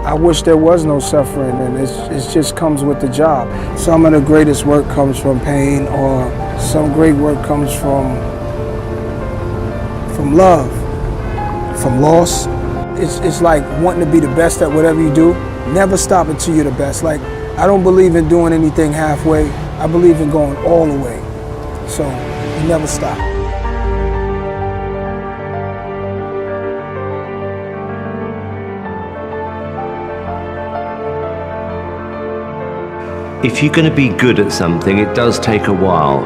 I wish there was no suffering, and it just comes with the job. Some of the greatest work comes from pain, or some great work comes from love, from loss. It's like wanting to be the best at whatever you do. Never stop until you're the best. Like, I don't believe in doing anything halfway. I believe in going all the way. So you never stop. If you're going to be good at something, it does take a while.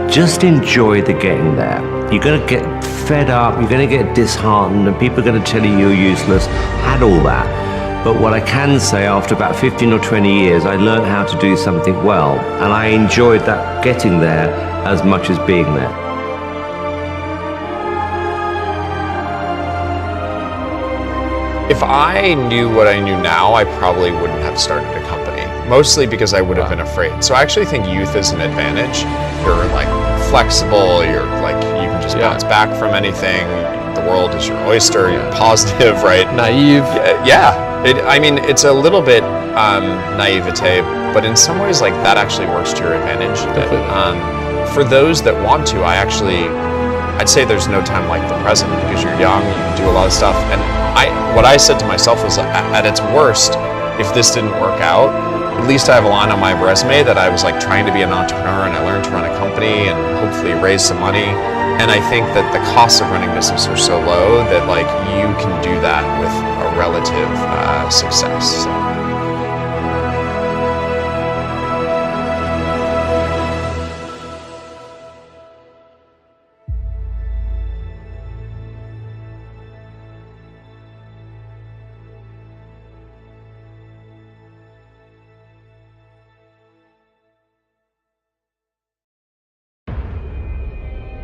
Just enjoy the getting there. You're going to get fed up, you're going to get disheartened, and people are going to tell you you're useless. Had all that. But what I can say, after about 15 or 20 years, I learned how to do something well, and I enjoyed that getting there as much as being there. If I knew what I knew now, I probably wouldn't have started a company, mostly because I would have been afraid. So I actually think youth is an advantage. You're like flexible, you're like, you can just bounce back from anything. The world is your oyster, you're positive, right? Naive. I mean, it's a little bit naivete, but in some ways, like, that actually works to your advantage. For those that want to, I'd say there's no time like the present, because you're young, you can do a lot of stuff. And what I said to myself was, at its worst, if this didn't work out, at least I have a line on my resume that I was like trying to be an entrepreneur, and I learned to run a company and hopefully raise some money. And I think that the costs of running business are so low that like you can do that with a relative success. So.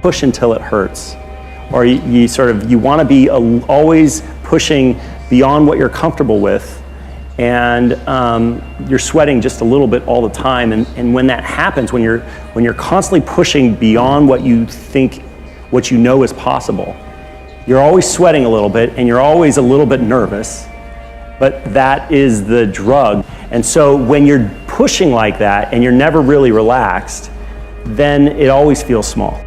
Push until it hurts, or you want to be always pushing beyond what you're comfortable with, and you're sweating just a little bit all the time. And when that happens, when you're constantly pushing beyond what you think, what you know is possible, you're always sweating a little bit, and you're always a little bit nervous. But that is the drug. And so when you're pushing like that and you're never really relaxed, then it always feels small.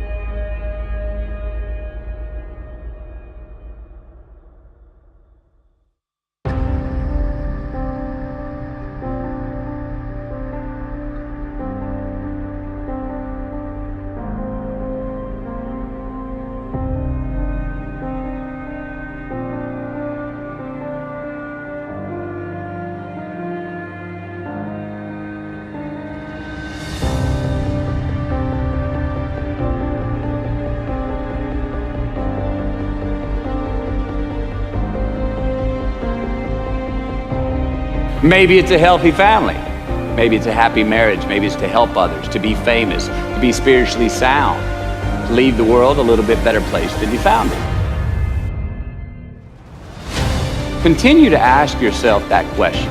Maybe it's a healthy family. Maybe it's a happy marriage. Maybe it's to help others, to be famous, to be spiritually sound, to leave the world a little bit better place than you found it. Continue to ask yourself that question.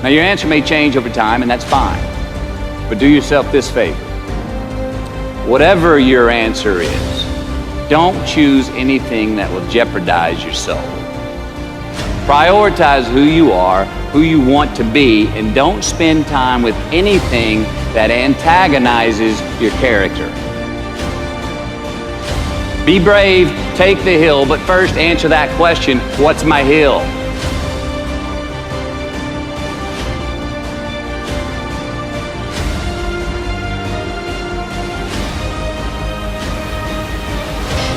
Now, your answer may change over time, and that's fine. But do yourself this favor. Whatever your answer is, don't choose anything that will jeopardize your soul. Prioritize who you are, who you want to be, and don't spend time with anything that antagonizes your character. Be brave, take the hill, but first answer that question, what's my hill?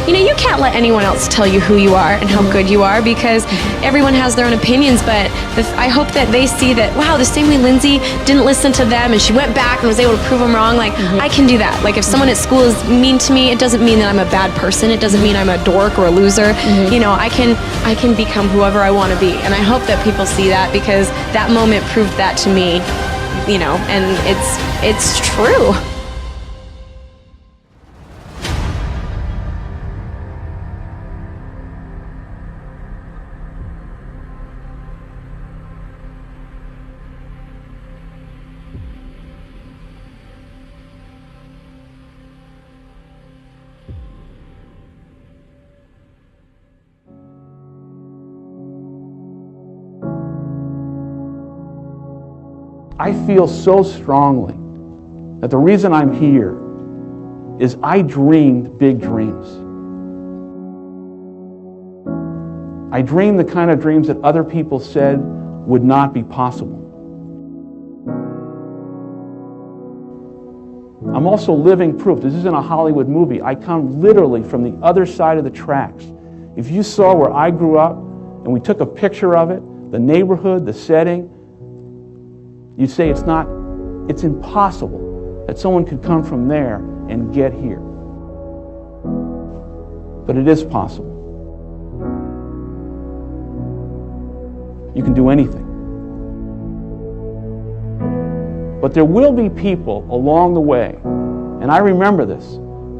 You know, you can't let anyone else tell you who you are and how good you are, because everyone has their own opinions, but I hope that they see that, wow, the same way Lindsay didn't listen to them and she went back and was able to prove them wrong, like, I can do that. Like, if someone at school is mean to me, it doesn't mean that I'm a bad person. It doesn't mean I'm a dork or a loser. You know, I can become whoever I want to be. And I hope that people see that, because that moment proved that to me, you know, and it's true. I feel so strongly that the reason I'm here is I dreamed big dreams. I dreamed the kind of dreams that other people said would not be possible. I'm also living proof. This isn't a Hollywood movie. I come literally from the other side of the tracks. If you saw where I grew up and we took a picture of it, the neighborhood, the setting, you'd say it's impossible that someone could come from there and get here. But it is possible. You can do anything. But there will be people along the way, and I remember this,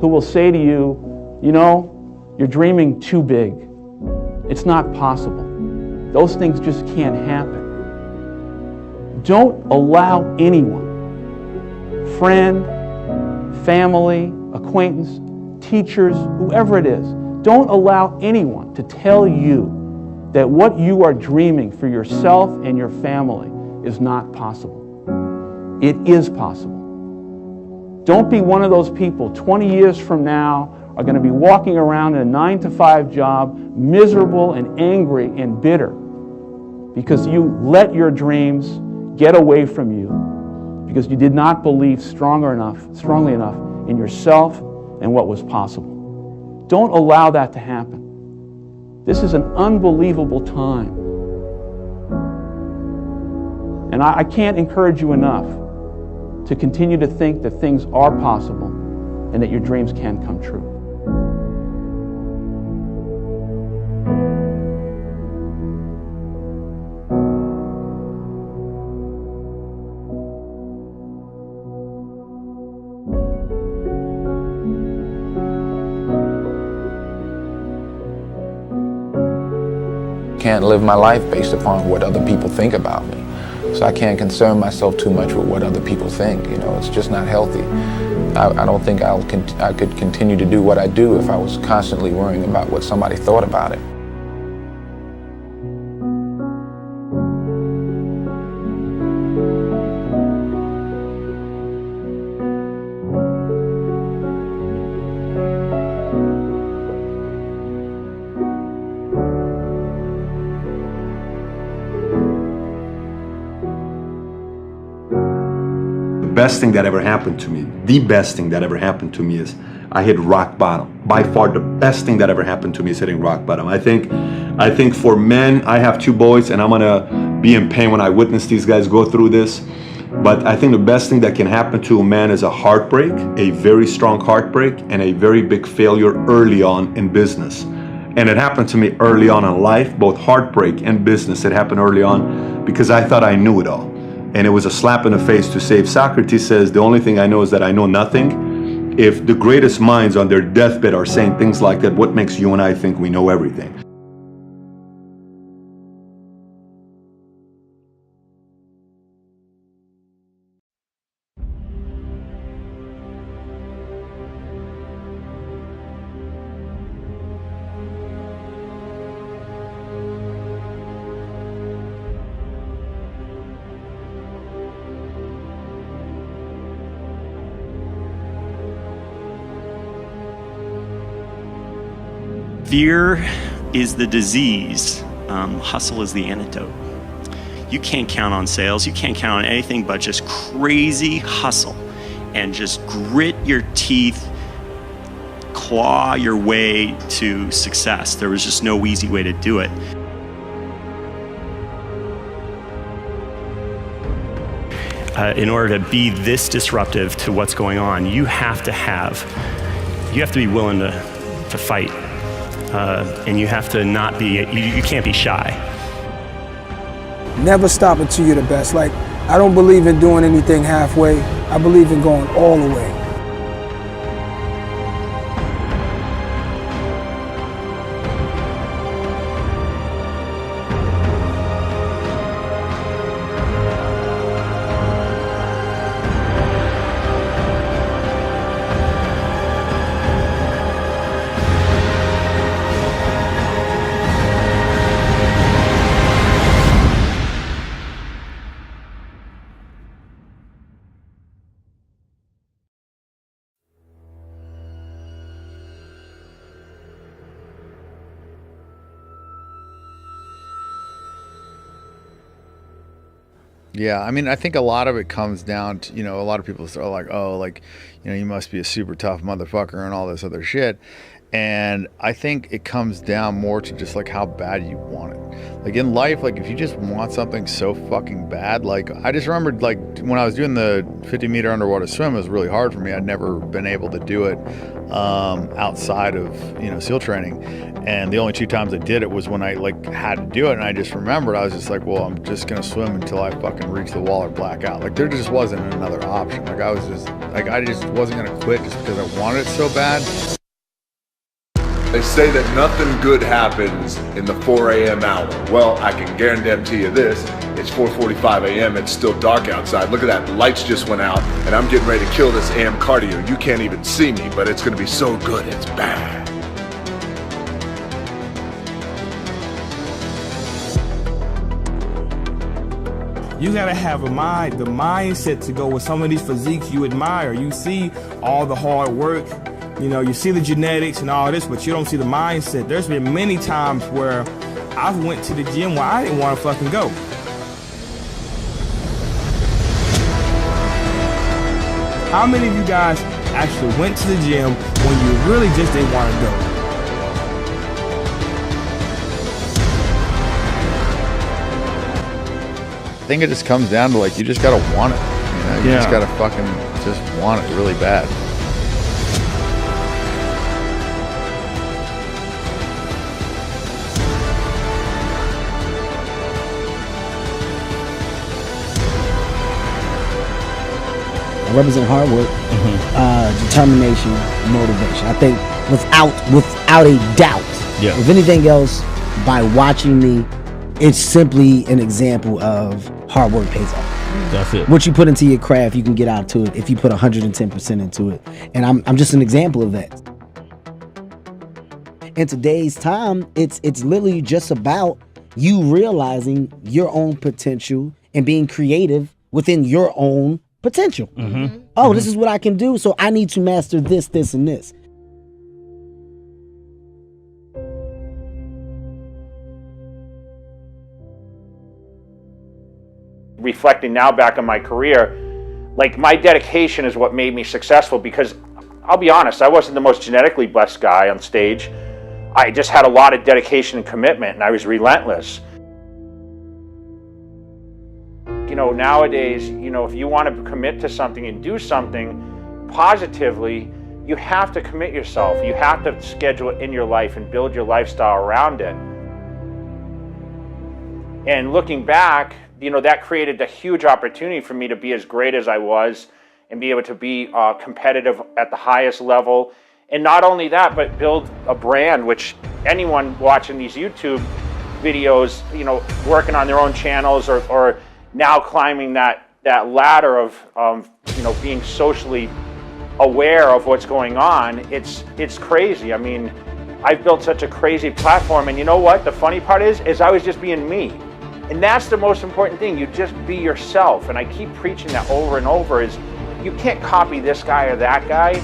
who will say to you, you know, you're dreaming too big. It's not possible. Those things just can't happen. Don't allow anyone, friend, family, acquaintance, teachers, whoever it is, don't allow anyone to tell you that what you are dreaming for yourself and your family is not possible. It is possible. Don't be one of those people 20 years from now are going to be walking around in a 9-to-5 job, miserable and angry and bitter because you let your dreams get away from you because you did not believe strongly enough in yourself and what was possible. Don't allow that to happen. This is an unbelievable time. And I can't encourage you enough to continue to think that things are possible and that your dreams can come true. Can't live my life based upon what other people think about me. So I can't concern myself too much with what other people think. You know, it's just not healthy. I don't think I could continue to do what I do if I was constantly worrying about what somebody thought about it. The best thing that ever happened to me, the best thing that ever happened to me is I hit rock bottom. By far the best thing that ever happened to me is hitting rock bottom. I think for men, I have 2 boys and I'm gonna be in pain when I witness these guys go through this. But I think the best thing that can happen to a man is a heartbreak, a very strong heartbreak, and a very big failure early on in business. And it happened to me early on in life, both heartbreak and business. It happened early on because I thought I knew it all. And it was a slap in the face to say, if Socrates says, the only thing I know is that I know nothing, if the greatest minds on their deathbed are saying things like that, what makes you and I think we know everything? Fear is the disease. Hustle is the antidote. You can't count on sales. You can't count on anything but just crazy hustle and just grit your teeth, claw your way to success. There was just no easy way to do it. In order to be this disruptive to what's going on, you have to be willing to fight. And you have to not be, you can't be shy. Never stop until you're the best. Like, I don't believe in doing anything halfway. I believe in going all the way. Yeah, I mean, I think a lot of it comes down to, a lot of people are like, oh, like, you must be a super tough motherfucker and all this other shit. And I think it comes down more to just like how bad you want it. Like in life, like if you just want something so fucking bad, like I just remembered like when I was doing the 50-meter underwater swim, it was really hard for me. I'd never been able to do it outside of, SEAL training. And the only 2 times I did it was when I like had to do it. And I just remembered, I was just like, well, I'm just going to swim until I fucking reach the wall or black out. Like there just wasn't another option. Like I just wasn't going to quit just because I wanted it so bad. They say that nothing good happens in the 4 a.m. hour. Well, I can guarantee you this. It's 4:45 a.m. It's still dark outside. Look at that. The lights just went out, and I'm getting ready to kill this AM cardio. You can't even see me, but it's going to be so good. It's bad. You gotta have the mindset to go with some of these physiques you admire. You see all the hard work, you see the genetics and all this, but you don't see the mindset. There's been many times where I've went to the gym where I didn't want to fucking go. How many of you guys actually went to the gym when you really just didn't want to go? I think it just comes down to like, you just gotta want it. You just gotta fucking just want it really bad. I represent hard work, determination, motivation. I think without a doubt, if anything else, by watching me, it's simply an example of hard work pays off. That's it. What you put into your craft, you can get out to it if you put 110% into it. And I'm just an example of that. In today's time, it's literally just about you realizing your own potential and being creative within your own potential. This is what I can do, so I need to master this, this, and this. Reflecting now back on my career, like my dedication is what made me successful, because I'll be honest, I wasn't the most genetically blessed guy on stage. I just had a lot of dedication and commitment, and I was relentless. Nowadays, if you want to commit to something and do something positively, you have to commit yourself. You have to schedule it in your life and build your lifestyle around it. And looking back, that created a huge opportunity for me to be as great as I was and be able to be competitive at the highest level. And not only that, but build a brand, which anyone watching these YouTube videos, working on their own channels or now climbing that ladder of being socially aware of what's going on, it's crazy. I mean, I've built such a crazy platform, and you know what? The funny part is I was just being me. And that's the most important thing. You just be yourself. And I keep preaching that over and over, is you can't copy this guy or that guy.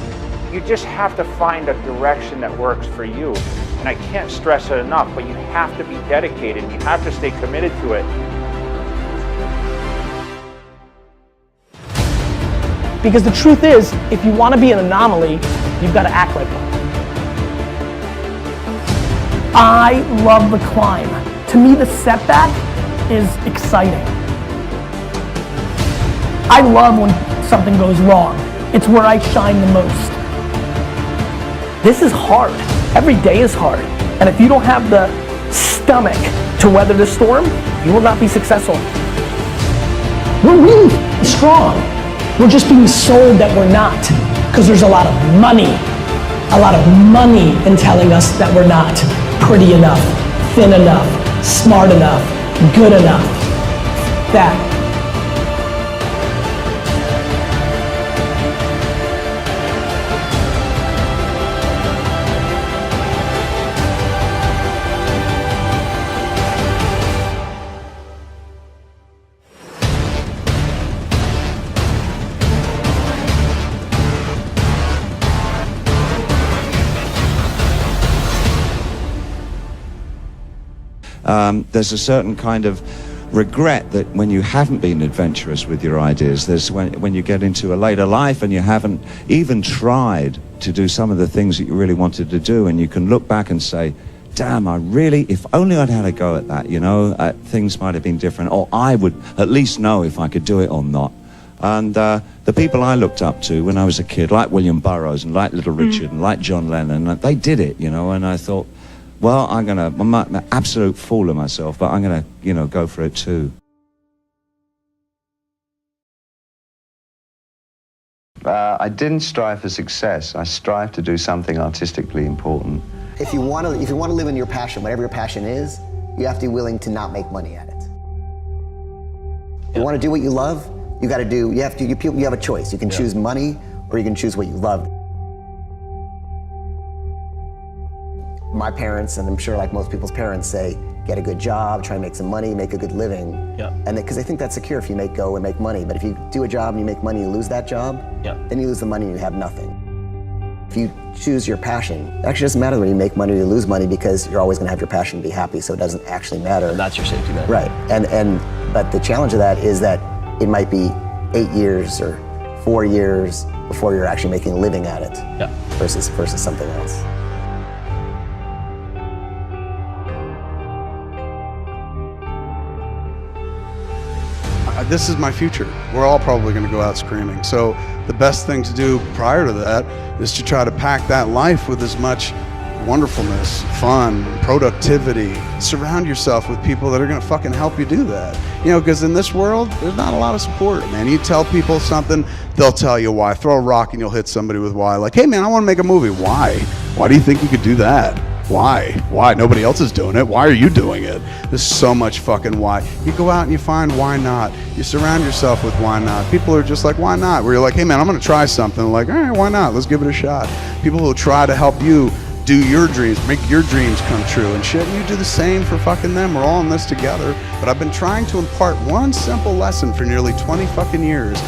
You just have to find a direction that works for you. And I can't stress it enough, but you have to be dedicated. You have to stay committed to it. Because the truth is, if you want to be an anomaly, you've got to act like one. I love the climb. To me, the setback is exciting. I love when something goes wrong. It's where I shine the most. This is hard. Every day is hard. And if you don't have the stomach to weather the storm, you will not be successful. We're really strong. We're just being sold that we're not, because there's a lot of money in telling us that we're not pretty enough, thin enough, smart enough, good enough. That. There's a certain kind of regret that when you haven't been adventurous with your ideas. There's when you get into a later life and you haven't even tried to do some of the things that you really wanted to do, and you can look back and say, damn, if only I'd had a go at that, you know, things might have been different, or I would at least know if I could do it or not. And the people I looked up to when I was a kid, like William Burroughs and like Little Richard and like John Lennon, they did it, you know, and I thought, well, I'm an absolute fool of myself, but I'm gonna, you know, go for it too. I didn't strive for success. I strived to do something artistically important. If you want to live in your passion, whatever your passion is, you have to be willing to not make money at it. You want to do what you love, you have a choice. You can choose money or you can choose what you love. My parents, and I'm sure like most people's parents, say, get a good job, try and make some money, make a good living. And because they think that's secure if you go and make money. But if you do a job and you make money, you lose that job, then you lose the money and you have nothing. If you choose your passion, it actually doesn't matter when you make money or you lose money, because you're always going to have your passion to be happy, so it doesn't actually matter. And that's your safety net. Right. But the challenge of that is that it might be 8 years or 4 years before you're actually making a living at it versus something else. This is my future. We're all probably going to go out screaming. So the best thing to do prior to that is to try to pack that life with as much wonderfulness, fun, productivity. Surround yourself with people that are going to fucking help you do that. You know, because in this world, there's not a lot of support, man. You tell people something, they'll tell you why. Throw a rock and you'll hit somebody with why. Like, hey man, I want to make a movie. Why? Why do you think you could do that? Why? Why? Nobody else is doing it. Why are you doing it? There's so much fucking why. You go out and you find why not. You surround yourself with why not. People are just like, why not? Where you're like, hey man, I'm going to try something. Like, all right, why not? Let's give it a shot. People who try to help you do your dreams, make your dreams come true and shit. And you do the same for fucking them. We're all in this together. But I've been trying to impart one simple lesson for nearly 20 fucking years.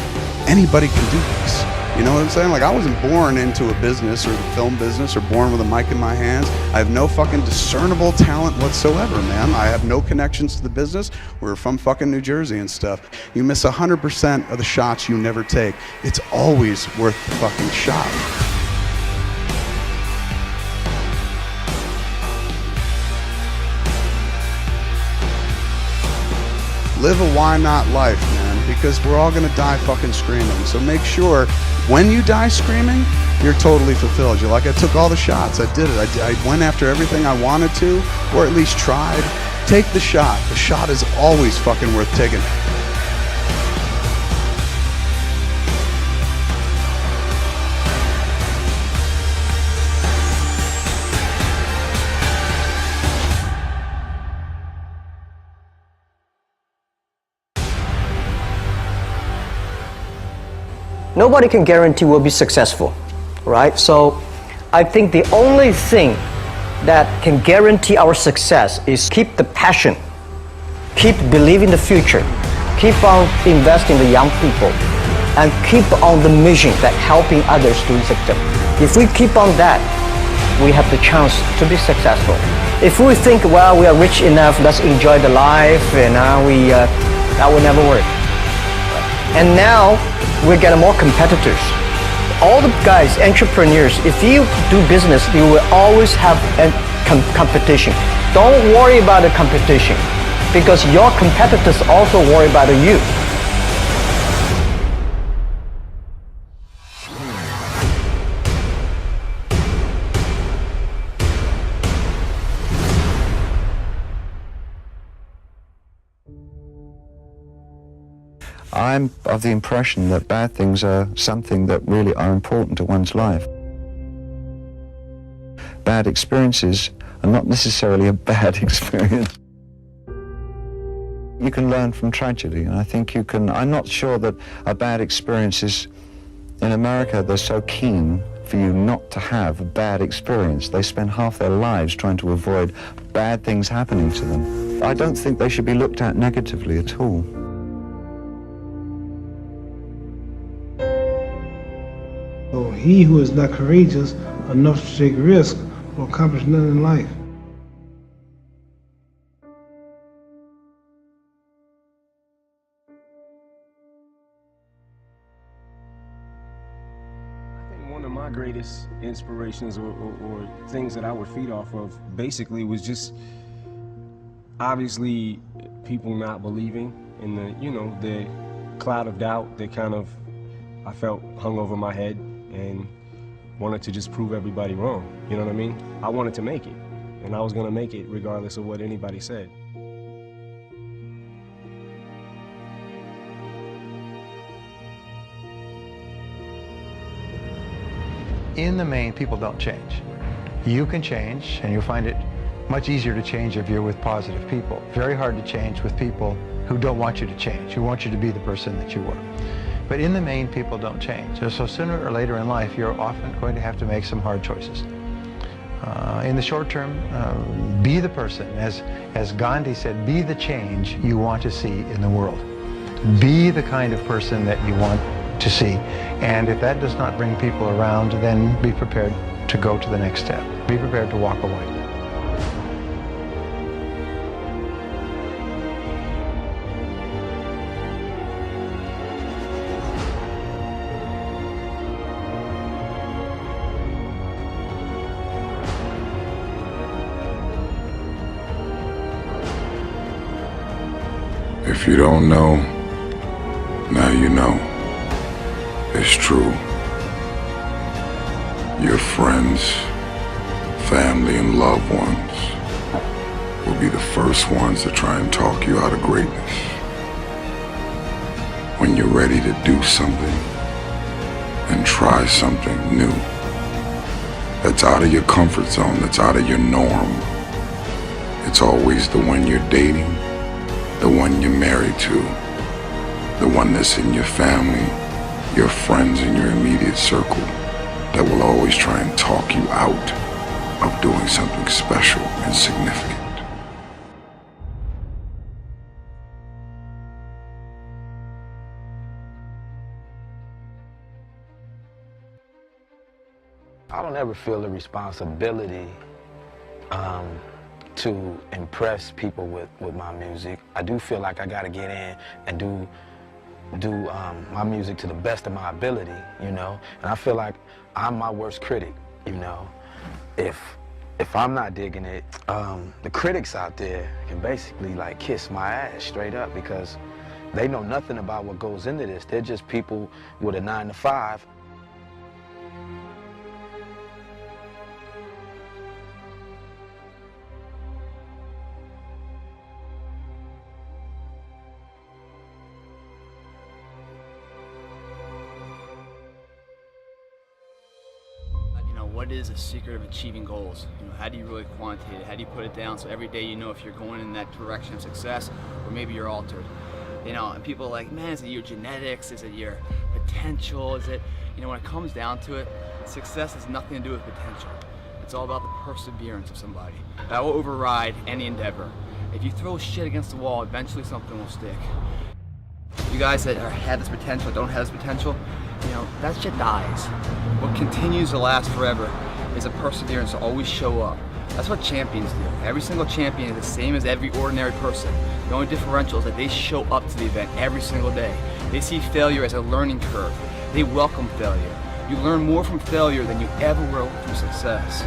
Anybody can do this. You know what I'm saying? Like, I wasn't born into a business or the film business or born with a mic in my hands. I have no fucking discernible talent whatsoever, man. I have no connections to the business. We're from fucking New Jersey and stuff. You miss 100% of the shots you never take. It's always worth the fucking shot. Live a why not life, man, because we're all gonna die fucking screaming. So make sure when you die screaming, you're totally fulfilled. You're like, I took all the shots, I did it. I went after everything I wanted to, or at least tried. Take the shot. The shot is always fucking worth taking. Nobody can guarantee we'll be successful, right? So I think the only thing that can guarantee our success is keep the passion, keep believing the future, keep on investing in the young people, and keep on the mission that helping others do success. If we keep on that, we have the chance to be successful. If we think, well, we are rich enough, let's enjoy the life, and that will never work. And now we're getting more competitors. All the guys, entrepreneurs, if you do business, you will always have a competition. Don't worry about the competition, because your competitors also worry about you. I'm of the impression that bad things are something that really are important to one's life. Bad experiences are not necessarily a bad experience. You can learn from tragedy, and I think you can. I'm not sure that a bad experience is, in America, they're so keen for you not to have a bad experience. They spend half their lives trying to avoid bad things happening to them. I don't think they should be looked at negatively at all. So he who is not courageous enough to take risk will accomplish nothing in life. greatest inspirations or things that I would feed off of basically was just obviously people not believing in the cloud of doubt that kind of I felt hung over my head, and wanted to just prove everybody wrong. You know what I mean? I wanted to make it, and I was gonna make it regardless of what anybody said. In the main, people don't change. You can change, and you'll find it much easier to change if you're with positive people. Very hard to change with people who don't want you to change, who want you to be the person that you were. But in the main, people don't change. So sooner or later in life, you're often going to have to make some hard choices. In the short term, be the person. As Gandhi said, be the change you want to see in the world. Be the kind of person that you want to see. And if that does not bring people around, then be prepared to go to the next step. Be prepared to walk away. If you don't know, now you know. It's true. Your friends, family, and loved ones will be the first ones to try and talk you out of greatness. When you're ready to do something and try something new, that's out of your comfort zone, that's out of your norm, it's always the one you're dating, the one you're married to, the one that's in your family, your friends in your immediate circle, that will always try and talk you out of doing something special and significant. I don't ever feel the responsibility to impress people with my music. I do feel like I gotta get in and do my music to the best of my ability, you know? And I feel like I'm my worst critic, you know? If I'm not digging it, the critics out there can basically like kiss my ass straight up, because they know nothing about what goes into this. They're just people with a 9 to 5. What is a secret of achieving goals? You know, how do you really quantitate it? How do you put it down so every day you know if you're going in that direction of success or maybe you're altered? You know, and people are like, man, is it your genetics? Is it your potential? Is it, you know, when it comes down to it, success has nothing to do with potential. It's all about the perseverance of somebody. That will override any endeavor. If you throw shit against the wall, eventually something will stick. You guys that have this potential, don't have this potential, you know, that shit dies. What continues to last forever is a perseverance to always show up. That's what champions do. Every single champion is the same as every ordinary person. The only differential is that they show up to the event every single day. They see failure as a learning curve. They welcome failure. You learn more from failure than you ever will from success.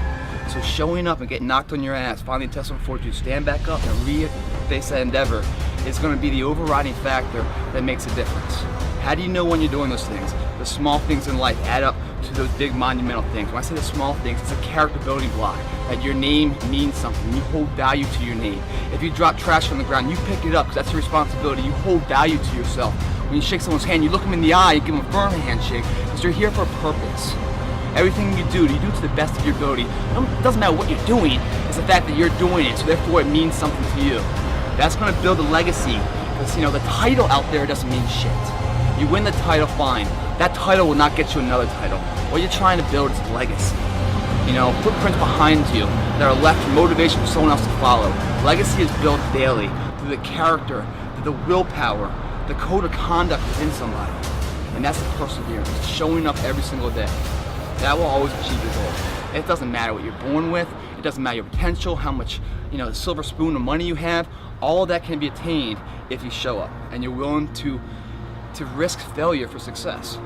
So showing up and getting knocked on your ass, finding intestinal fortitude, stand back up and re-face that endeavor is going to be the overriding factor that makes a difference. How do you know when you're doing those things? The small things in life add up to those big monumental things. When I say the small things, it's a character building block. That your name means something. You hold value to your name. If you drop trash on the ground, you pick it up because that's your responsibility. You hold value to yourself. When you shake someone's hand, you look them in the eye, you give them a firm handshake because you're here for a purpose. Everything you do to the best of your ability. It doesn't matter what you're doing, it's the fact that you're doing it, so therefore it means something to you. That's going to build a legacy, because you know the title out there doesn't mean shit. You win the title, fine. That title will not get you another title. What you're trying to build is a legacy. You know, footprints behind you that are left for motivation for someone else to follow. Legacy is built daily through the character, through the willpower, the code of conduct within somebody. And that's the perseverance, showing up every single day. That will always achieve your goal. It doesn't matter what you're born with, it doesn't matter your potential, how much, you know, the silver spoon of money you have, all of that can be attained if you show up and you're willing to risk failure for success.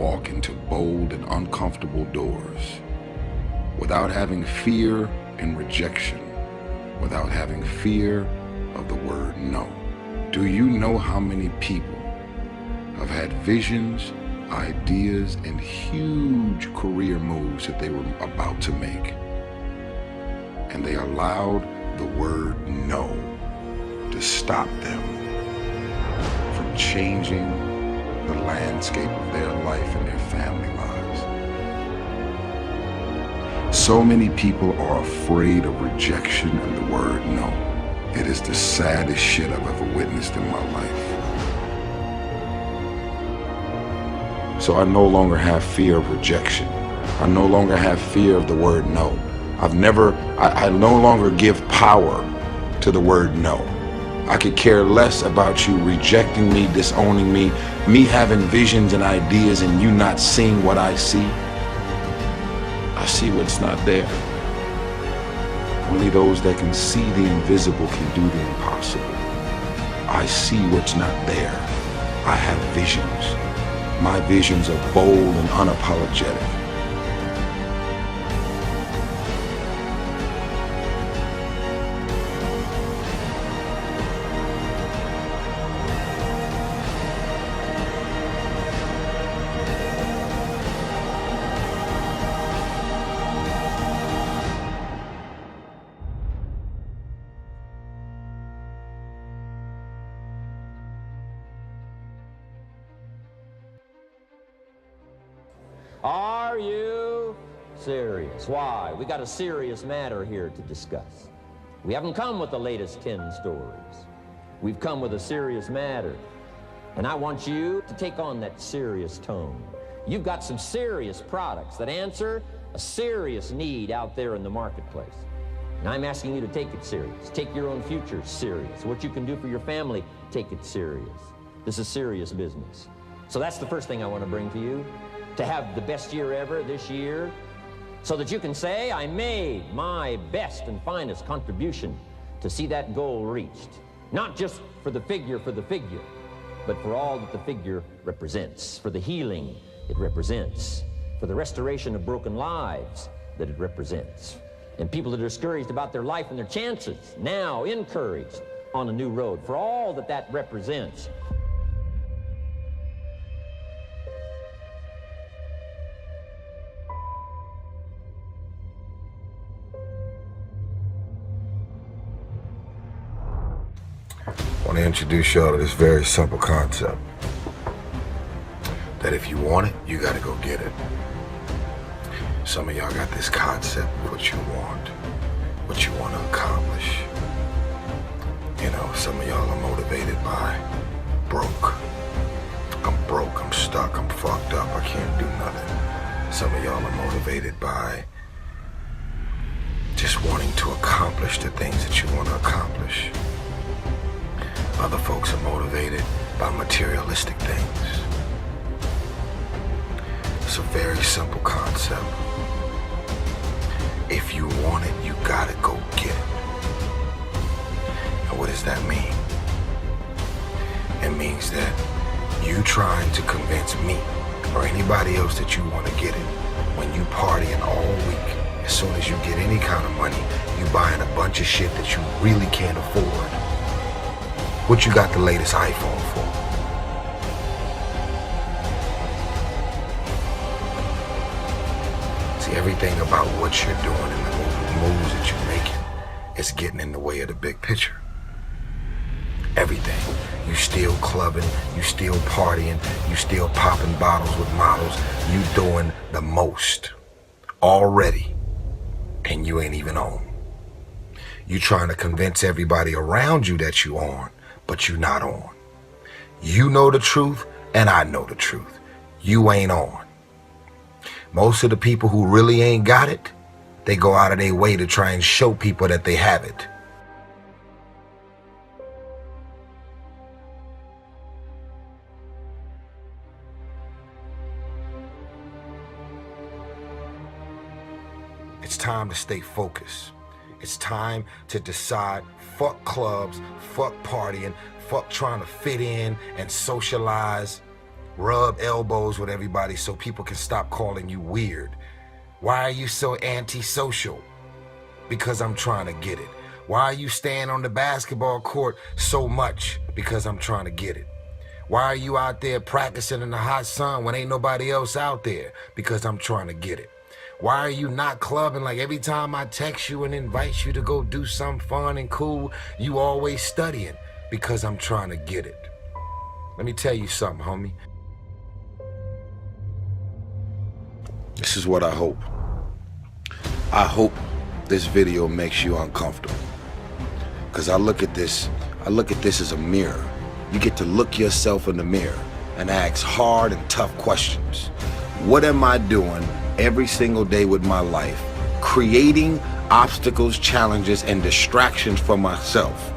walk into bold and uncomfortable doors without having fear and rejection, without having fear of the word no. Do you know how many people have had visions, ideas, and huge career moves that they were about to make, and they allowed the word no to stop them from changing the landscape of their life and their family lives? So many people are afraid of rejection and the word no. It is the saddest shit I've ever witnessed in my life. So I no longer have fear of rejection. I no longer have fear of the word no. I no longer give power to the word no. I could care less about you rejecting me, disowning me having visions and ideas and you not seeing what I see. I see what's not there. Only those that can see the invisible can do the impossible. I see what's not there. I have visions. My visions are bold and unapologetic. Are you serious? Why? We got a serious matter here to discuss. We haven't come with the latest 10 stories. We've come with a serious matter. And I want you to take on that serious tone. You've got some serious products that answer a serious need out there in the marketplace. And I'm asking you to take it serious. Take your own future serious. What you can do for your family, take it serious. This is serious business. So that's the first thing I want to bring to you. To have the best year ever this year, so that you can say, I made my best and finest contribution to see that goal reached. Not just for the figure, but for all that the figure represents, for the healing it represents, for the restoration of broken lives that it represents, and people that are discouraged about their life and their chances, now encouraged on a new road, for all that that represents. I want to introduce y'all to this very simple concept. That if you want it, you got to go get it. Some of y'all got this concept of what you want to accomplish. You know, some of y'all are motivated by broke. I'm broke, I'm stuck, I'm fucked up, I can't do nothing. Some of y'all are motivated by just wanting to accomplish the things that you want to accomplish. Other folks are motivated by materialistic things. It's a very simple concept. If you want it, you gotta go get it. And what does that mean? It means that you trying to convince me or anybody else that you want to get it when you partying all week. As soon as you get any kind of money, you buying a bunch of shit that you really can't afford. What you got the latest iPhone for? See, everything about what you're doing and the moves that you're making is getting in the way of the big picture. Everything. You still clubbing, you still partying, you still popping bottles with models. You doing the most already, and you ain't even on. You trying to convince everybody around you that you on, but you not on. You know the truth, and I know the truth. You ain't on. Most of the people who really ain't got it, they go out of their way to try and show people that they have it. It's time to stay focused. It's time to decide, fuck clubs, fuck partying, fuck trying to fit in and socialize. rub elbows with everybody so people can stop calling you weird. Why are you so antisocial? Because I'm trying to get it. Why are you staying on the basketball court so much? Because I'm trying to get it. Why are you out there practicing in the hot sun when ain't nobody else out there? Because I'm trying to get it. Why are you not clubbing? Like every time I text you and invite you to go do something fun and cool, you always studying? Because I'm trying to get it. Let me tell you something, homie. This is what I hope. I hope this video makes you uncomfortable. Cause I look at this as a mirror. You get to look yourself in the mirror and ask hard and tough questions. What am I doing every single day with my life? Creating obstacles, challenges, and distractions for myself